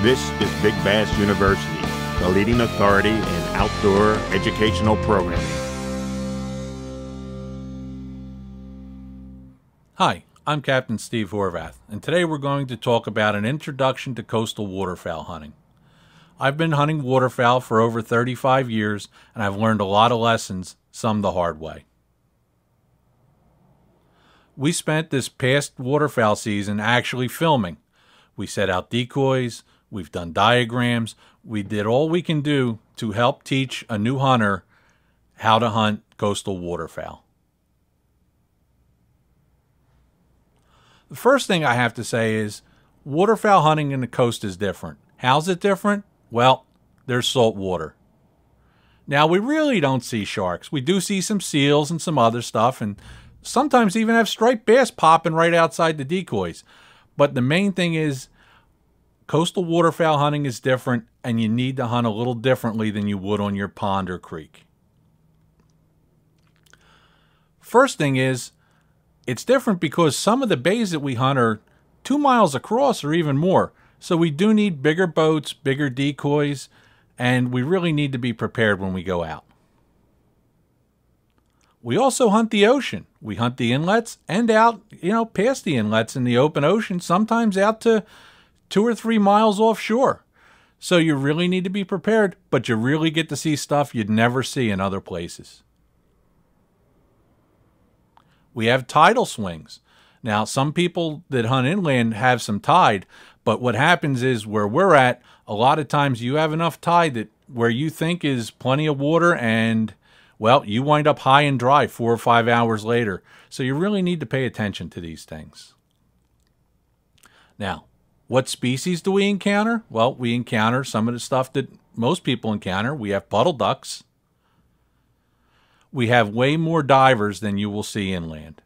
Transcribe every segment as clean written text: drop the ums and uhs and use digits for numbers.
This is Big Bass University, the leading authority in outdoor educational programming. Hi, I'm Captain Steve Horvath, and today we're going to talk about an introduction to coastal waterfowl hunting. I've been hunting waterfowl for over 35 years, and I've learned a lot of lessons, some the hard way. We spent this past waterfowl season actually filming. We set out decoys, we've done diagrams, we did all we can do to help teach a new hunter how to hunt coastal waterfowl. The first thing I have to say is waterfowl hunting in the coast is different. How's it different? Well, there's salt water. Now, we really don't see sharks. We do see some seals and some other stuff, and sometimes even have striped bass popping right outside the decoys. But the main thing is coastal waterfowl hunting is different, and you need to hunt a little differently than you would on your pond or creek. First thing is, it's different because some of the bays that we hunt are 2 miles across or even more. So we do need bigger boats, bigger decoys, and we really need to be prepared when we go out. We also hunt the ocean. We hunt the inlets and out, past the inlets in the open ocean, sometimes out to 2 or 3 miles offshore. So you really need to be prepared, but you really get to see stuff you'd never see in other places. We have tidal swings. Now, some people that hunt inland have some tide, but what happens is where we're at, a lot of times you have enough tide that where you think is plenty of water and, well, you wind up high and dry 4 or 5 hours later. So you really need to pay attention to these things. Now, what species do we encounter? Well, we encounter some of the stuff that most people encounter. We have puddle ducks. We have way more divers than you will see inland.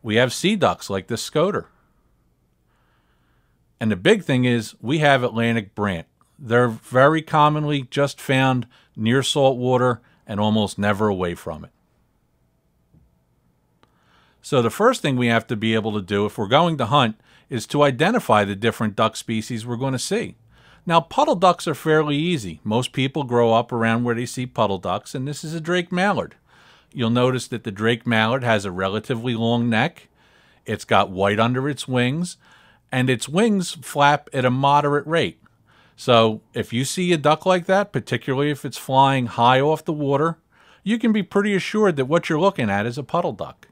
We have sea ducks like the scoter. And the big thing is we have Atlantic brant. They're very commonly just found near salt water and almost never away from it. So the first thing we have to be able to do if we're going to hunt is to identify the different duck species we're going to see. Now, puddle ducks are fairly easy. Most people grow up around where they see puddle ducks, and this is a drake mallard. You'll notice that the drake mallard has a relatively long neck. It's got white under its wings, and its wings flap at a moderate rate. So if you see a duck like that, particularly if it's flying high off the water, you can be pretty assured that what you're looking at is a puddle duck.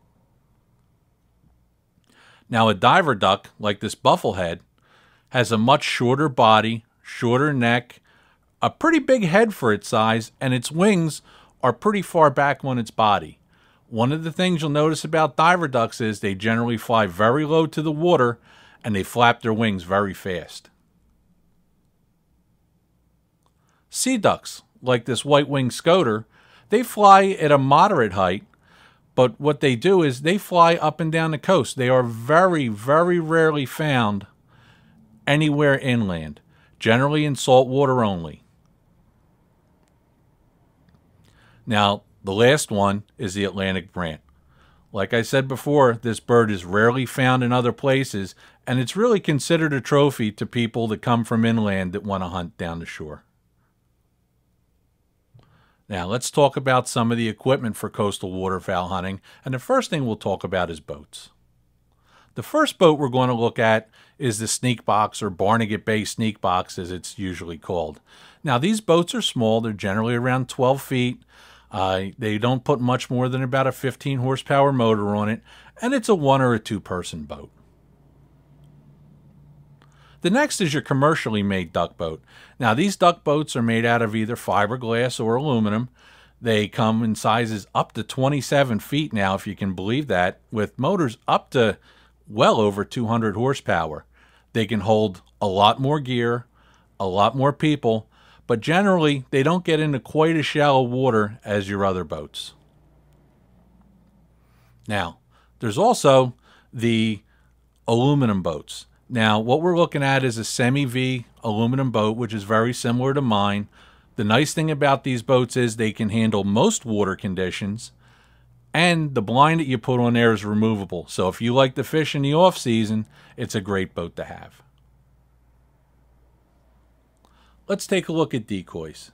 Now, a diver duck, like this bufflehead, has a much shorter body, shorter neck, a pretty big head for its size, and its wings are pretty far back on its body. One of the things you'll notice about diver ducks is they generally fly very low to the water, and they flap their wings very fast. Sea ducks, like this white-winged scoter, they fly at a moderate height, but what they do is they fly up and down the coast. They are very, very rarely found anywhere inland, generally in salt water only. Now, the last one is the Atlantic brant. Like I said before, this bird is rarely found in other places, and it's really considered a trophy to people that come from inland that want to hunt down the shore. Now, let's talk about some of the equipment for coastal waterfowl hunting, and the first thing we'll talk about is boats. The first boat we're going to look at is the sneak box, or Barnegat Bay sneak box as it's usually called. Now, these boats are small. They're generally around 12 feet. They don't put much more than about a 15 horsepower motor on it, and it's a 1 or a 2 person boat. The next is your commercially made duck boat. Now, these duck boats are made out of either fiberglass or aluminum. They come in sizes up to 27 feet now, if you can believe that, with motors up to well over 200 horsepower. They can hold a lot more gear, a lot more people, but generally they don't get into quite as shallow water as your other boats. Now, there's also the aluminum boats. Now, what we're looking at is a semi-V aluminum boat, which is very similar to mine. The nice thing about these boats is they can handle most water conditions, and the blind that you put on there is removable. So if you like to fish in the off-season, it's a great boat to have. Let's take a look at decoys.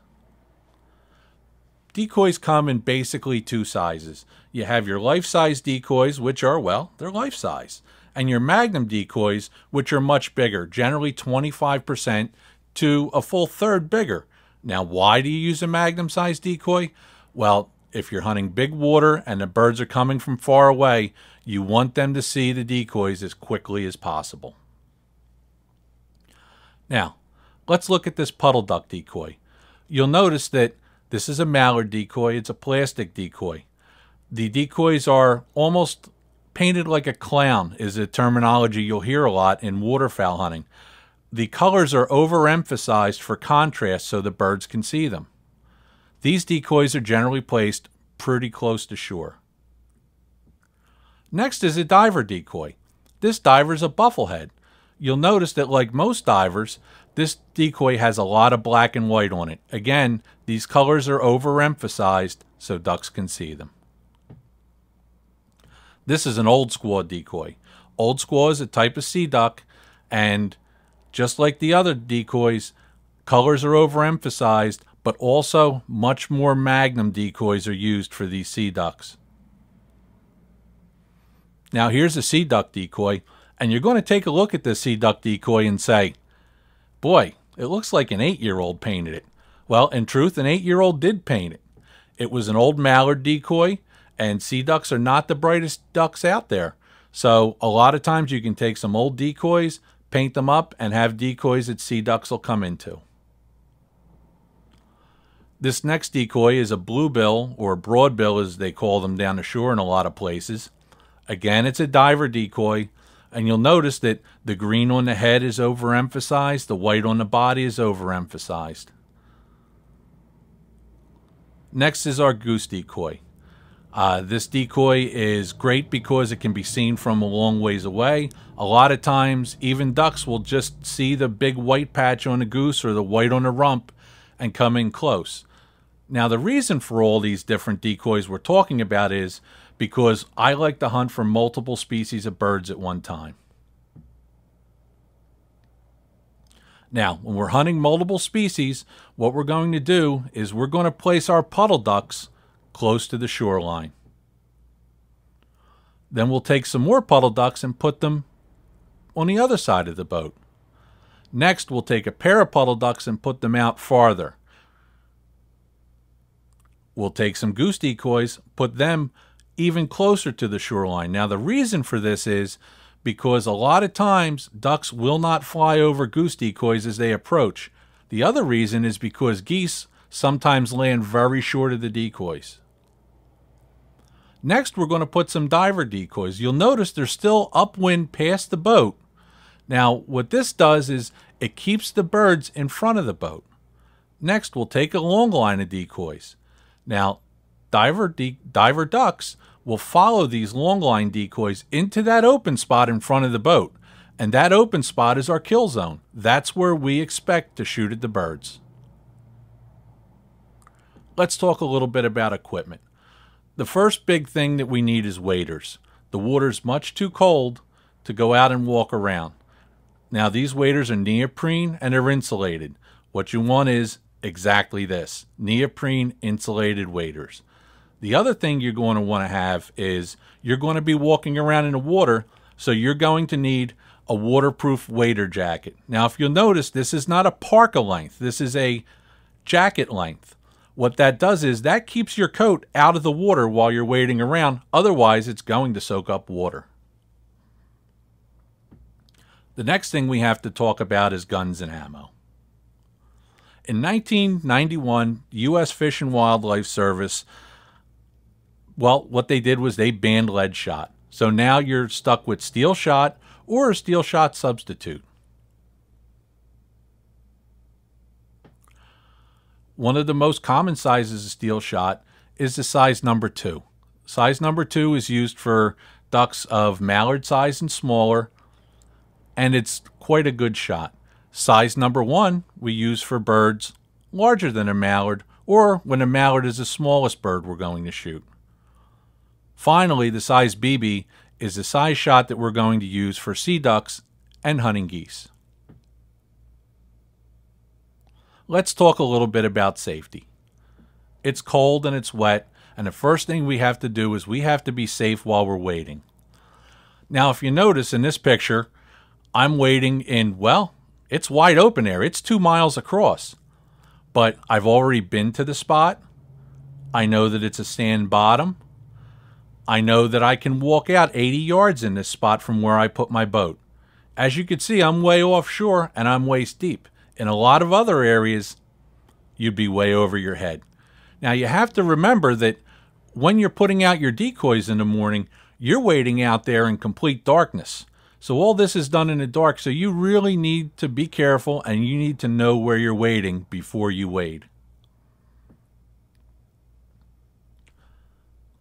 Decoys come in basically two sizes. You have your life-size decoys, which are, well, they're life-size. And your magnum decoys, which are much bigger, generally 25% to a full third bigger. Now, why do you use a magnum-sized decoy? Well, if you're hunting big water and the birds are coming from far away, you want them to see the decoys as quickly as possible. Now, let's look at this puddle duck decoy. You'll notice that this is a mallard decoy. It's a plastic decoy. The decoys are almost painted like a clown, is a terminology you'll hear a lot in waterfowl hunting. The colors are overemphasized for contrast so the birds can see them. These decoys are generally placed pretty close to shore. Next is a diver decoy. This diver is a bufflehead. You'll notice that, like most divers, this decoy has a lot of black and white on it. Again, these colors are overemphasized so ducks can see them. This is an old squaw decoy. Old squaw is a type of sea duck, and just like the other decoys, colors are overemphasized, but also much more magnum decoys are used for these sea ducks. Now here's a sea duck decoy, and you're going to take a look at this sea duck decoy and say, boy, it looks like an 8-year-old painted it. Well, in truth, an 8-year-old did paint it. It was an old mallard decoy, and sea ducks are not the brightest ducks out there. So a lot of times you can take some old decoys, paint them up, and have decoys that sea ducks will come into. This next decoy is a bluebill, or broadbill as they call them down the shore in a lot of places. Again, it's a diver decoy, and you'll notice that the green on the head is overemphasized, the white on the body is overemphasized. Next is our goose decoy. This decoy is great because it can be seen from a long ways away. A lot of times, even ducks will just see the big white patch on the goose or the white on the rump and come in close. Now, the reason for all these different decoys we're talking about is because I like to hunt for multiple species of birds at one time. Now, when we're hunting multiple species, what we're going to do is we're going to place our puddle ducks close to the shoreline. Then we'll take some more puddle ducks and put them on the other side of the boat. Next, we'll take a pair of puddle ducks and put them out farther. We'll take some goose decoys, put them even closer to the shoreline. Now, the reason for this is because a lot of times ducks will not fly over goose decoys as they approach. The other reason is because geese sometimes land very short of the decoys. Next, we're going to put some diver decoys. You'll notice they're still upwind past the boat. Now, what this does is it keeps the birds in front of the boat. Next, we'll take a long line of decoys. Now, diver ducks will follow these long line decoys into that open spot in front of the boat. And that open spot is our kill zone. That's where we expect to shoot at the birds. Let's talk a little bit about equipment. The first big thing that we need is waders. The water's much too cold to go out and walk around. Now, these waders are neoprene and they're insulated. What you want is exactly this, neoprene insulated waders. The other thing you're going to want to have is you're going to be walking around in the water, so you're going to need a waterproof wader jacket. Now, if you'll notice, this is not a parka length. This is a jacket length. What that does is that keeps your coat out of the water while you're wading around. Otherwise, it's going to soak up water. The next thing we have to talk about is guns and ammo. In 1991, U.S. Fish and Wildlife Service, well, what they did was they banned lead shot. So now you're stuck with steel shot or a steel shot substitute. One of the most common sizes of steel shot is the size number 2. Size number 2 is used for ducks of mallard size and smaller, and it's quite a good shot. Size number 1 we use for birds larger than a mallard, or when a mallard is the smallest bird we're going to shoot. Finally, the size BB is the size shot that we're going to use for sea ducks and hunting geese. let's talk a little bit about safety. It's cold and it's wet, and the first thing we have to do is we have to be safe while we're wading. Now, if you notice in this picture, I'm wading in, well, it's wide open there. It's 2 miles across. But I've already been to the spot. I know that it's a sand bottom. I know that I can walk out 80 yards in this spot from where I put my boat. As you can see, I'm way offshore and I'm waist deep. In a lot of other areas, you'd be way over your head. Now, you have to remember that when you're putting out your decoys in the morning, you're wading out there in complete darkness. So all this is done in the dark, so you really need to be careful and you need to know where you're wading before you wade.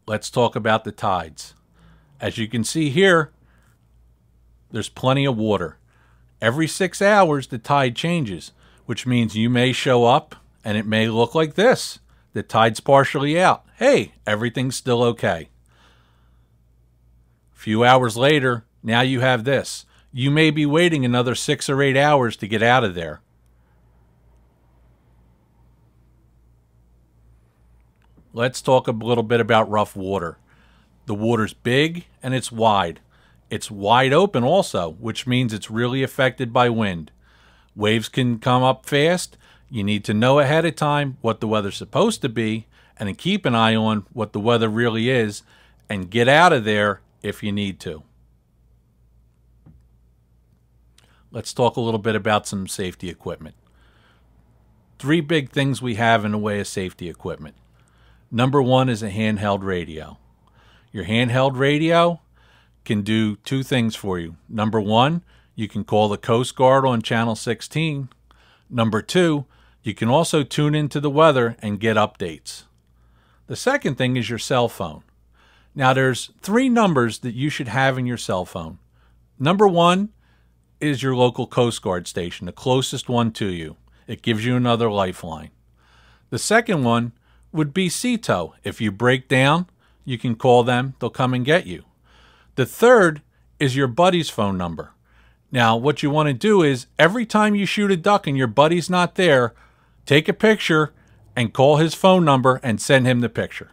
Let's talk about the tides. As you can see here, there's plenty of water. Every 6 hours, the tide changes, which means you may show up and it may look like this. The tide's partially out. Hey, everything's still okay. A few hours later, now you have this. You may be waiting another 6 or 8 hours to get out of there. Let's talk a little bit about rough water. The water's big and it's wide. It's wide open also, which means it's really affected by wind. Waves can come up fast. You need to know ahead of time what the weather's supposed to be and then keep an eye on what the weather really is and get out of there if you need to. Let's talk a little bit about some safety equipment. 3 big things we have in the way of safety equipment. Number 1 is a handheld radio. Your handheld radio can do 2 things for you. Number 1, you can call the Coast Guard on channel 16. Number 2, you can also tune into the weather and get updates. The second thing is your cell phone. Now there's 3 numbers that you should have in your cell phone. Number 1 is your local Coast Guard station, the closest one to you. It gives you another lifeline. The second one would be CTO. If you break down, you can call them. They'll come and get you. The third is your buddy's phone number. Now, what you want to do is every time you shoot a duck and your buddy's not there, take a picture and call his phone number and send him the picture.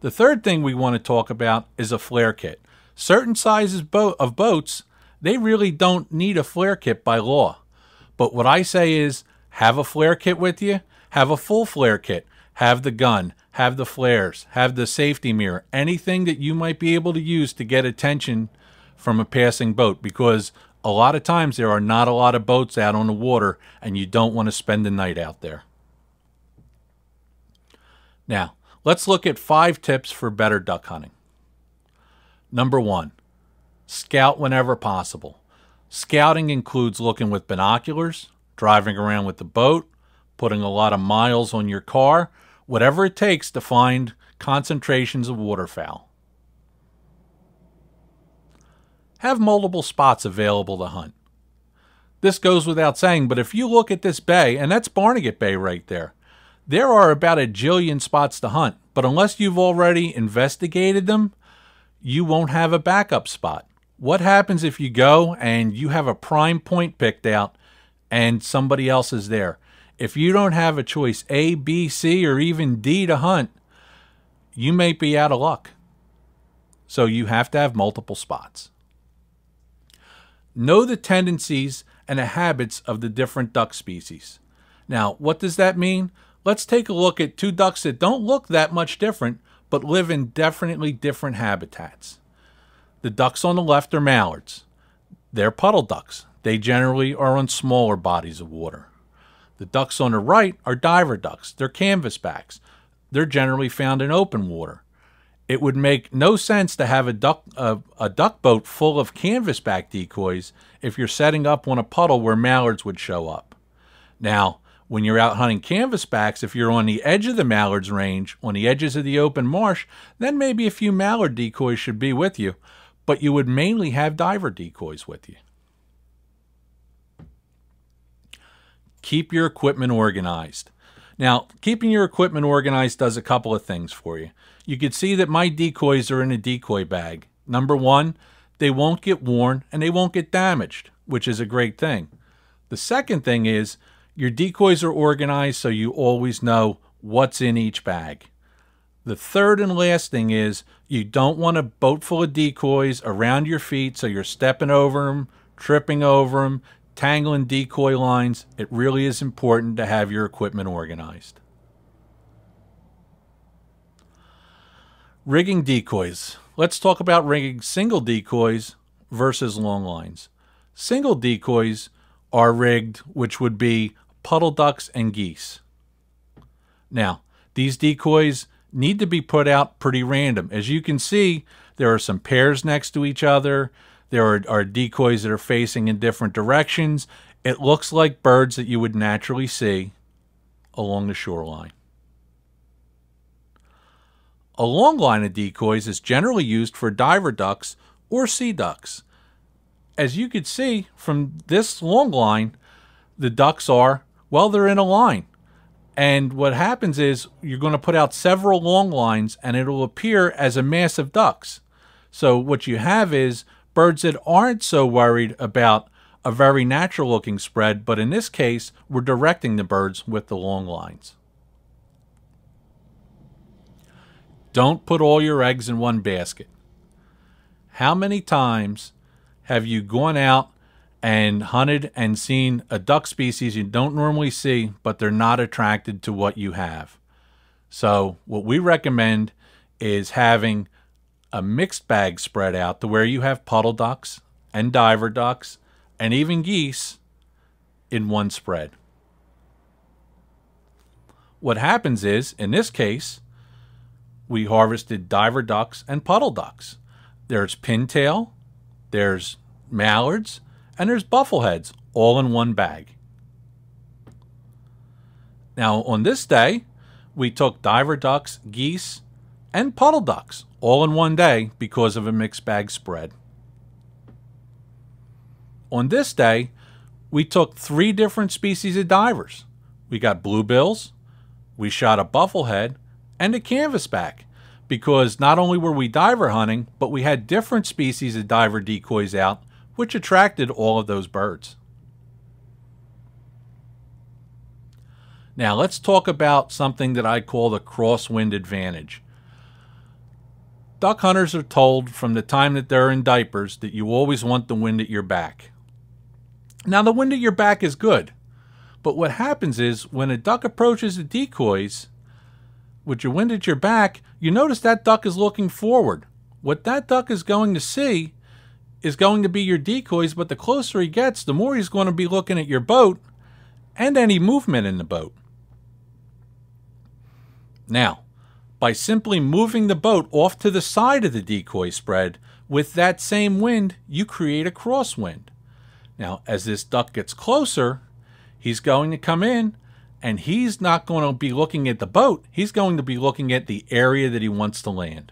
The third thing we want to talk about is a flare kit. Certain sizes of boats, they really don't need a flare kit by law. But what I say is have a flare kit with you, have a full flare kit, have the gun, have the flares, have the safety mirror, anything that you might be able to use to get attention from a passing boat, because a lot of times there are not a lot of boats out on the water and you don't want to spend the night out there. Now, let's look at 5 tips for better duck hunting. Number 1, scout whenever possible. Scouting includes looking with binoculars, driving around with the boat, putting a lot of miles on your car, whatever it takes to find concentrations of waterfowl. Have multiple spots available to hunt. This goes without saying, but if you look at this bay, and that's Barnegat Bay right there, there are about 1 jillion spots to hunt, but unless you've already investigated them, you won't have a backup spot. What happens if you go and you have a prime point picked out and somebody else is there? If you don't have a choice A, B, C, or even D to hunt, you may be out of luck. So you have to have multiple spots. Know the tendencies and the habits of the different duck species. Now, what does that mean? Let's take a look at 2 ducks that don't look that much different, but live in definitely different habitats. The ducks on the left are mallards. They're puddle ducks. They generally are on smaller bodies of water. The ducks on the right are diver ducks. They're canvasbacks. They're generally found in open water. It would make no sense to have a duck boat full of canvasback decoys if you're setting up on a puddle where mallards would show up. Now, when you're out hunting canvasbacks, if you're on the edge of the mallards range, on the edges of the open marsh, then maybe a few mallard decoys should be with you, but you would mainly have diver decoys with you. Keep your equipment organized. Now, keeping your equipment organized does a couple of things for you. You can see that my decoys are in a decoy bag. Number 1, they won't get worn and they won't get damaged, which is a great thing. The second thing is Your decoys are organized so you always know what's in each bag. The third and last thing is you don't want a boat full of decoys around your feet so you're stepping over them, tripping over them, tangling decoy lines. It really is important to have your equipment organized. Rigging decoys. Let's talk about rigging single decoys versus long lines. Single decoys are rigged, which would be puddle ducks and geese. Now, these decoys need to be put out pretty random. As you can see, there are some pairs next to each other. There are decoys that are facing in different directions. It looks like birds that you would naturally see along the shoreline. A long line of decoys is generally used for diver ducks or sea ducks. As you can see from this long line, the ducks are, well, they're in a line. And what happens is you're going to put out several long lines and it'll appear as a mass of ducks. So what you have is birds that aren't so worried about a very natural looking spread, but in this case, we're directing the birds with the long lines. Don't put all your eggs in one basket. How many times have you gone out and hunted and seen a duck species you don't normally see, but they're not attracted to what you have? So what we recommend is having a mixed bag spread out to where you have puddle ducks and diver ducks and even geese in one spread. What happens is, in this case, we harvested diver ducks and puddle ducks. There's pintail, there's mallards, and there's buffleheads, all in one bag. Now, on this day, we took diver ducks, geese, and puddle ducks, all in one day because of a mixed bag spread. On this day, we took 3 different species of divers. We got bluebills, we shot a bufflehead, and a canvasback, because not only were we diver hunting, but we had different species of diver decoys out, which attracted all of those birds. Now let's talk about something that I call the crosswind advantage. Duck hunters are told from the time that they're in diapers that you always want the wind at your back. Now the wind at your back is good, but what happens is when a duck approaches the decoys, with your wind at your back, you notice that duck is looking forward. What that duck is going to see is going to be your decoys, but the closer he gets, the more he's going to be looking at your boat and any movement in the boat. Now, by simply moving the boat off to the side of the decoy spread, with that same wind, you create a crosswind. Now, as this duck gets closer, he's going to come in, and he's not going to be looking at the boat. He's going to be looking at the area that he wants to land.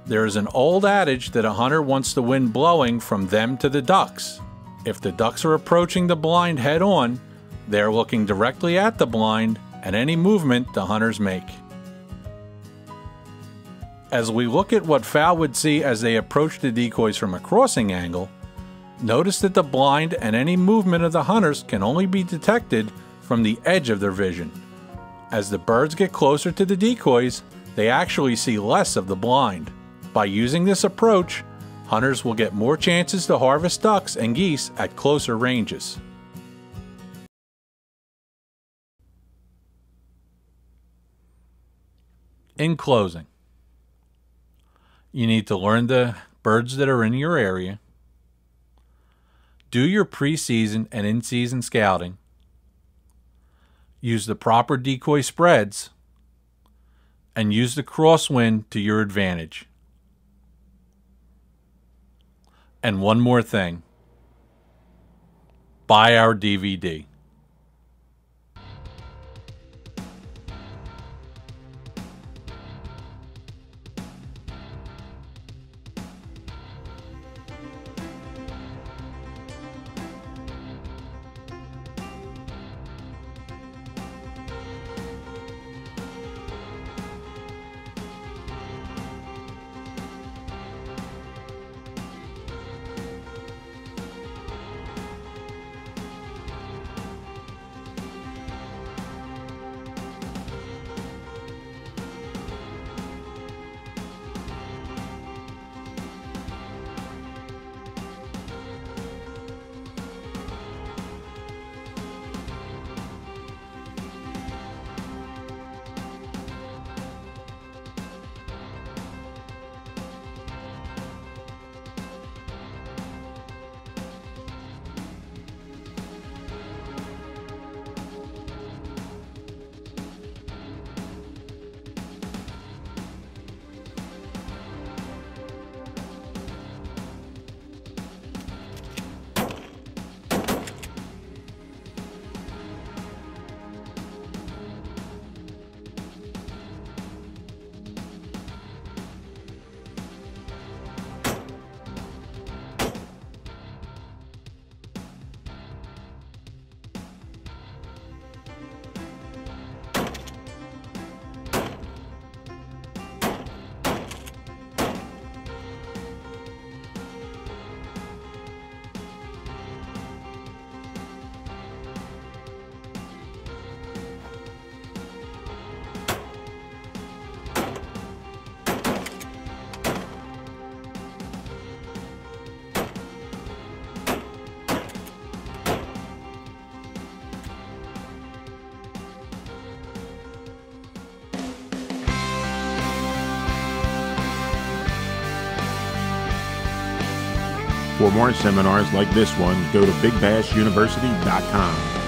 There is an old adage that a hunter wants the wind blowing from them to the ducks. If the ducks are approaching the blind head on, they're looking directly at the blind and any movement the hunters make. As we look at what fowl would see as they approach the decoys from a crossing angle, notice that the blind and any movement of the hunters can only be detected from the edge of their vision. As the birds get closer to the decoys, they actually see less of the blind. By using this approach, hunters will get more chances to harvest ducks and geese at closer ranges. In closing, you need to learn the birds that are in your area, do your pre-season and in-season scouting, use the proper decoy spreads, and use the crosswind to your advantage. And one more thing, buy our DVD. For more seminars like this one, go to bigbashuniversity.com.